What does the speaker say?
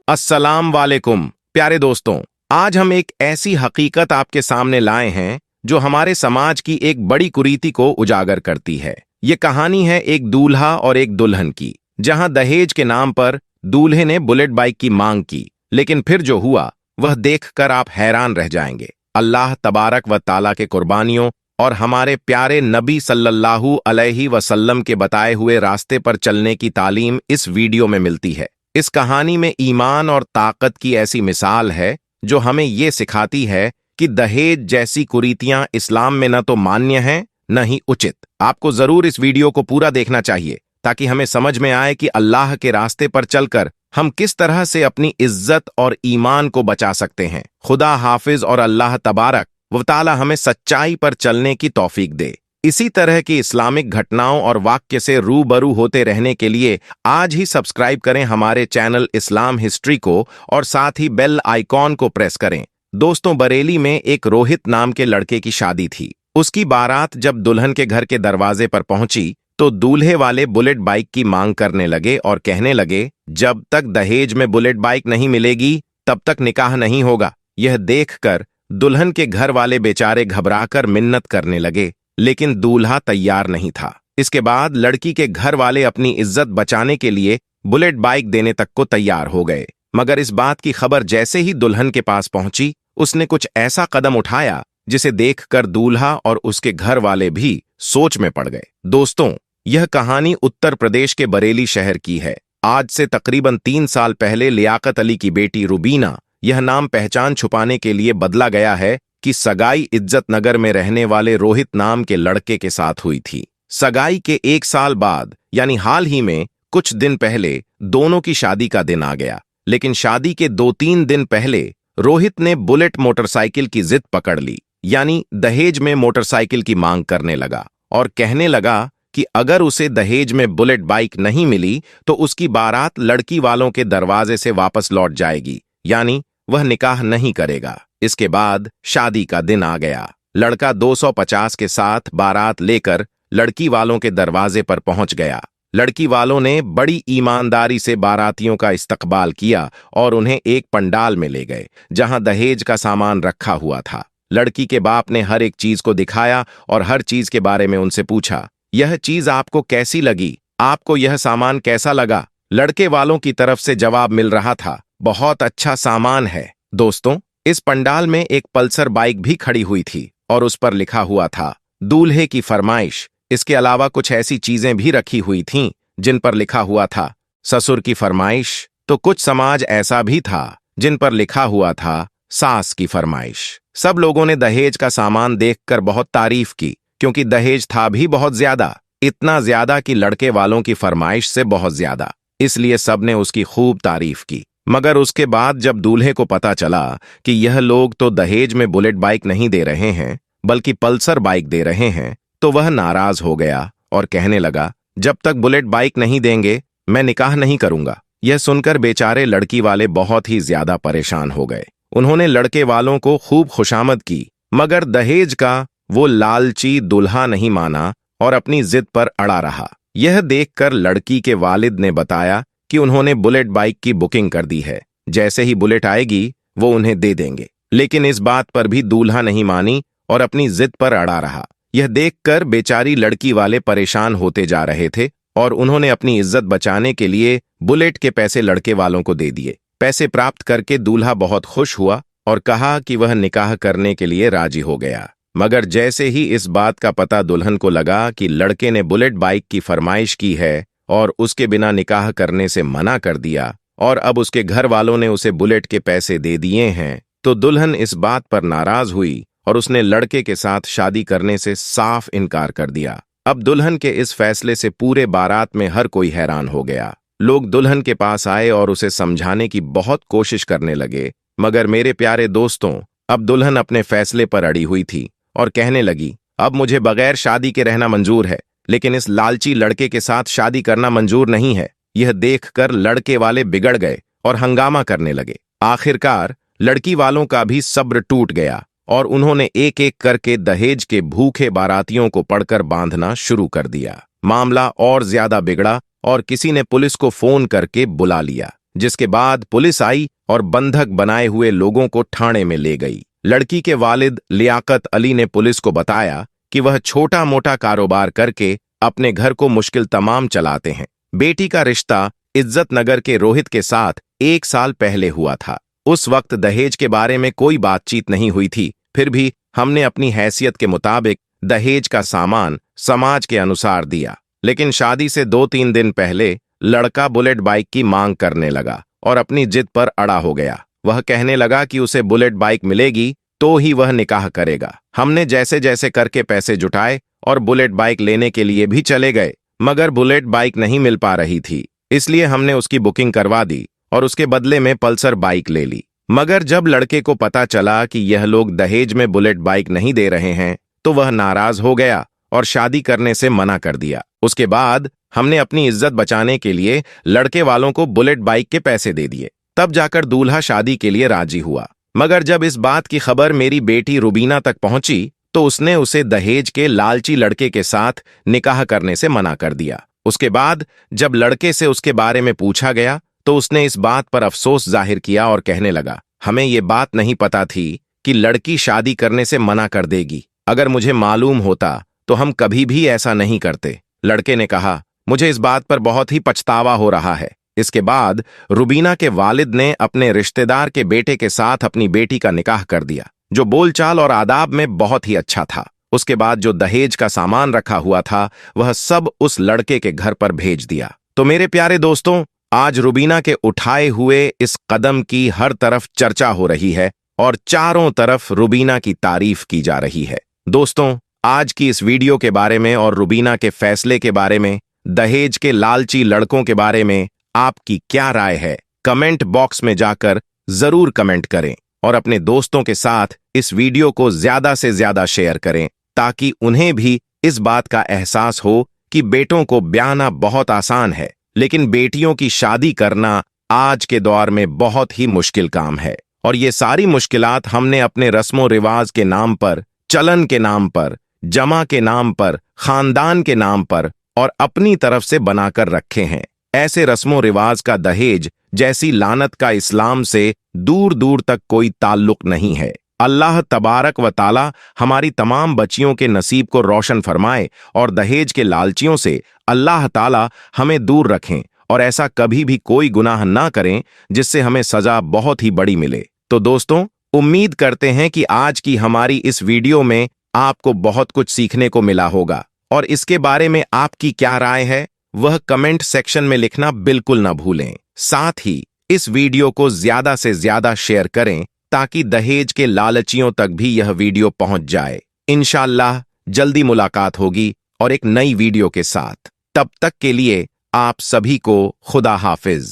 अस्सलाम वालेकुम प्यारे दोस्तों। आज हम एक ऐसी हकीकत आपके सामने लाए हैं जो हमारे समाज की एक बड़ी कुरीति को उजागर करती है। ये कहानी है एक दूल्हा और एक दुल्हन की, जहां दहेज के नाम पर दूल्हे ने बुलेट बाइक की मांग की, लेकिन फिर जो हुआ वह देखकर आप हैरान रह जाएंगे। अल्लाह तबारक व ताला के कुर्बानियों और हमारे प्यारे नबी सल्लल्लाहु अलैहि वसल्लम के बताए हुए रास्ते पर चलने की तालीम इस वीडियो में मिलती है। इस कहानी में ईमान और ताकत की ऐसी मिसाल है जो हमें ये सिखाती है कि दहेज जैसी कुरीतियां इस्लाम में न तो मान्य हैं न ही उचित। आपको जरूर इस वीडियो को पूरा देखना चाहिए ताकि हमें समझ में आए कि अल्लाह के रास्ते पर चलकर हम किस तरह से अपनी इज्जत और ईमान को बचा सकते हैं। खुदा हाफिज और अल्लाह तबारक व ताला हमें सच्चाई पर चलने की तौफीक दे। इसी तरह की इस्लामिक घटनाओं और वाक्य से रूबरू होते रहने के लिए आज ही सब्सक्राइब करें हमारे चैनल इस्लाम हिस्ट्री को और साथ ही बेल आइकॉन को प्रेस करें। दोस्तों, बरेली में एक रोहित नाम के लड़के की शादी थी। उसकी बारात जब दुल्हन के घर के दरवाजे पर पहुंची तो दूल्हे वाले बुलेट बाइक की मांग करने लगे और कहने लगे, जब तक दहेज में बुलेट बाइक नहीं मिलेगी तब तक निकाह नहीं होगा। यह देखकर दुल्हन के घर वाले बेचारे घबराकर मिन्नत करने लगे, लेकिन दूल्हा तैयार नहीं था। इसके बाद लड़की के घर वाले अपनी इज्जत बचाने के लिए बुलेट बाइक देने तक को तैयार हो गए। मगर इस बात की खबर जैसे ही दुल्हन के पास पहुंची, उसने कुछ ऐसा कदम उठाया जिसे देखकर दूल्हा और उसके घर वाले भी सोच में पड़ गए। दोस्तों, यह कहानी उत्तर प्रदेश के बरेली शहर की है। आज से तकरीबन 3 साल पहले लियाकत अली की बेटी रुबीना, यह नाम पहचान छुपाने के लिए बदला गया है, कि सगाई इज्जत नगर में रहने वाले रोहित नाम के लड़के के साथ हुई थी। सगाई के 1 साल बाद यानी हाल ही में कुछ दिन पहले दोनों की शादी का दिन आ गया। लेकिन शादी के 2-3 दिन पहले रोहित ने बुलेट मोटरसाइकिल की जिद पकड़ ली, यानी दहेज में मोटरसाइकिल की मांग करने लगा और कहने लगा कि अगर उसे दहेज में बुलेट बाइक नहीं मिली तो उसकी बारात लड़की वालों के दरवाजे से वापस लौट जाएगी, यानी वह निकाह नहीं करेगा। इसके बाद शादी का दिन आ गया। लड़का 250 के साथ बारात लेकर लड़की वालों के दरवाजे पर पहुंच गया। लड़की वालों ने बड़ी ईमानदारी से बारातियों का इस्तकबाल किया और उन्हें एक पंडाल में ले गए जहां दहेज का सामान रखा हुआ था। लड़की के बाप ने हर एक चीज को दिखाया और हर चीज के बारे में उनसे पूछा, यह चीज आपको कैसी लगी? आपको यह सामान कैसा लगा? लड़के वालों की तरफ से जवाब मिल रहा था, बहुत अच्छा सामान है। दोस्तों, इस पंडाल में एक पल्सर बाइक भी खड़ी हुई थी और उस पर लिखा हुआ था, दूल्हे की फरमाइश। इसके अलावा कुछ ऐसी चीजें भी रखी हुई थीं जिन पर लिखा हुआ था, ससुर की फरमाइश। तो कुछ समाज ऐसा भी था जिन पर लिखा हुआ था, सास की फरमाइश। सब लोगों ने दहेज का सामान देखकर बहुत तारीफ की, क्योंकि दहेज था भी बहुत ज्यादा, इतना ज्यादा कि लड़के वालों की फरमाइश से बहुत ज्यादा। इसलिए सबने उसकी खूब तारीफ की। मगर उसके बाद जब दूल्हे को पता चला कि यह लोग तो दहेज में बुलेट बाइक नहीं दे रहे हैं बल्कि पल्सर बाइक दे रहे हैं, तो वह नाराज हो गया और कहने लगा, जब तक बुलेट बाइक नहीं देंगे मैं निकाह नहीं करूंगा। यह सुनकर बेचारे लड़की वाले बहुत ही ज्यादा परेशान हो गए। उन्होंने लड़के वालों को खूब खुशामद की, मगर दहेज का वो लालची दुल्हा नहीं माना और अपनी जिद पर अड़ा रहा। यह देखकर लड़की के वालिद ने बताया कि उन्होंने बुलेट बाइक की बुकिंग कर दी है, जैसे ही बुलेट आएगी वो उन्हें दे देंगे। लेकिन इस बात पर भी दूल्हा नहीं मानी और अपनी जिद पर अड़ा रहा। यह देखकर बेचारी लड़की वाले परेशान होते जा रहे थे और उन्होंने अपनी इज्जत बचाने के लिए बुलेट के पैसे लड़के वालों को दे दिए। पैसे प्राप्त करके दूल्हा बहुत खुश हुआ और कहा कि वह निकाह करने के लिए राजी हो गया। मगर जैसे ही इस बात का पता दुल्हन को लगा कि लड़के ने बुलेट बाइक की फरमाइश की है और उसके बिना निकाह करने से मना कर दिया और अब उसके घर वालों ने उसे बुलेट के पैसे दे दिए हैं, तो दुल्हन इस बात पर नाराज हुई और उसने लड़के के साथ शादी करने से साफ इनकार कर दिया। अब दुल्हन के इस फैसले से पूरे बारात में हर कोई हैरान हो गया। लोग दुल्हन के पास आए और उसे समझाने की बहुत कोशिश करने लगे, मगर मेरे प्यारे दोस्तों, अब दुल्हन अपने फैसले पर अड़ी हुई थी और कहने लगी, अब मुझे बगैर शादी के रहना मंजूर है, लेकिन इस लालची लड़के के साथ शादी करना मंजूर नहीं है। यह देखकर लड़के वाले बिगड़ गए और हंगामा करने लगे। आखिरकार लड़की वालों का भी सब्र टूट गया और उन्होंने एक एक करके दहेज के भूखे बारातियों को पकड़कर बांधना शुरू कर दिया। मामला और ज्यादा बिगड़ा और किसी ने पुलिस को फोन करके बुला लिया। जिसके बाद पुलिस आई और बंधक बनाए हुए लोगों को थाने में ले गई। लड़की के वालिद लियाकत अली ने पुलिस को बताया कि वह छोटा मोटा कारोबार करके अपने घर को मुश्किल तमाम चलाते हैं। बेटी का रिश्ता इज्जत नगर के रोहित के साथ 1 साल पहले हुआ था। उस वक्त दहेज के बारे में कोई बातचीत नहीं हुई थी, फिर भी हमने अपनी हैसियत के मुताबिक दहेज का सामान समाज के अनुसार दिया। लेकिन शादी से 2-3 दिन पहले लड़का बुलेट बाइक की मांग करने लगा और अपनी जिद पर अड़ा हो गया। वह कहने लगा कि उसे बुलेट बाइक मिलेगी तो ही वह निकाह करेगा। हमने जैसे जैसे करके पैसे जुटाए और बुलेट बाइक लेने के लिए भी चले गए, मगर बुलेट बाइक नहीं मिल पा रही थी, इसलिए हमने उसकी बुकिंग करवा दी और उसके बदले में पल्सर बाइक ले ली। मगर जब लड़के को पता चला कि यह लोग दहेज में बुलेट बाइक नहीं दे रहे हैं तो वह नाराज हो गया और शादी करने से मना कर दिया। उसके बाद हमने अपनी इज्जत बचाने के लिए लड़के वालों को बुलेट बाइक के पैसे दे दिए। तब जाकर दूल्हा शादी के लिए राजी हुआ। मगर जब इस बात की खबर मेरी बेटी रुबीना तक पहुंची तो उसने उसे दहेज के लालची लड़के के साथ निकाह करने से मना कर दिया। उसके बाद जब लड़के से उसके बारे में पूछा गया तो उसने इस बात पर अफसोस जाहिर किया और कहने लगा, हमें ये बात नहीं पता थी कि लड़की शादी करने से मना कर देगी। अगर मुझे मालूम होता तो हम कभी भी ऐसा नहीं करते। लड़के ने कहा, मुझे इस बात पर बहुत ही पछतावा हो रहा है। इसके बाद रुबीना के वालिद ने अपने रिश्तेदार के बेटे के साथ अपनी बेटी का निकाह कर दिया, जो बोलचाल और आदाब में बहुत ही अच्छा था। उसके बाद जो दहेज का सामान रखा हुआ था वह सब उस लड़के के घर पर भेज दिया। तो मेरे प्यारे दोस्तों, आज रुबीना के उठाए हुए इस कदम की हर तरफ चर्चा हो रही है और चारों तरफ रुबीना की तारीफ की जा रही है। दोस्तों, आज की इस वीडियो के बारे में और रुबीना के फैसले के बारे में, दहेज के लालची लड़कों के बारे में आपकी क्या राय है? कमेंट बॉक्स में जाकर जरूर कमेंट करें और अपने दोस्तों के साथ इस वीडियो को ज्यादा से ज्यादा शेयर करें ताकि उन्हें भी इस बात का एहसास हो कि बेटों को ब्याहना बहुत आसान है, लेकिन बेटियों की शादी करना आज के दौर में बहुत ही मुश्किल काम है। और ये सारी मुश्किलात हमने अपने रस्मों रिवाज के नाम पर, चलन के नाम पर, जमा के नाम पर, खानदान के नाम पर और अपनी तरफ से बनाकर रखे हैं। ऐसे रस्मों रिवाज का दहेज जैसी लानत का इस्लाम से दूर दूर तक कोई ताल्लुक नहीं है। अल्लाह तबारक व ताला हमारी तमाम बच्चियों के नसीब को रोशन फरमाए और दहेज के लालचियों से अल्लाह ताला हमें दूर रखें और ऐसा कभी भी कोई गुनाह ना करें जिससे हमें सजा बहुत ही बड़ी मिले। तो दोस्तों, उम्मीद करते हैं कि आज की हमारी इस वीडियो में आपको बहुत कुछ सीखने को मिला होगा और इसके बारे में आपकी क्या राय है वह कमेंट सेक्शन में लिखना बिल्कुल ना भूलें। साथ ही इस वीडियो को ज्यादा से ज्यादा शेयर करें ताकि दहेज के लालचियों तक भी यह वीडियो पहुंच जाए। इंशाअल्लाह जल्दी मुलाकात होगी और एक नई वीडियो के साथ। तब तक के लिए आप सभी को खुदा हाफिज।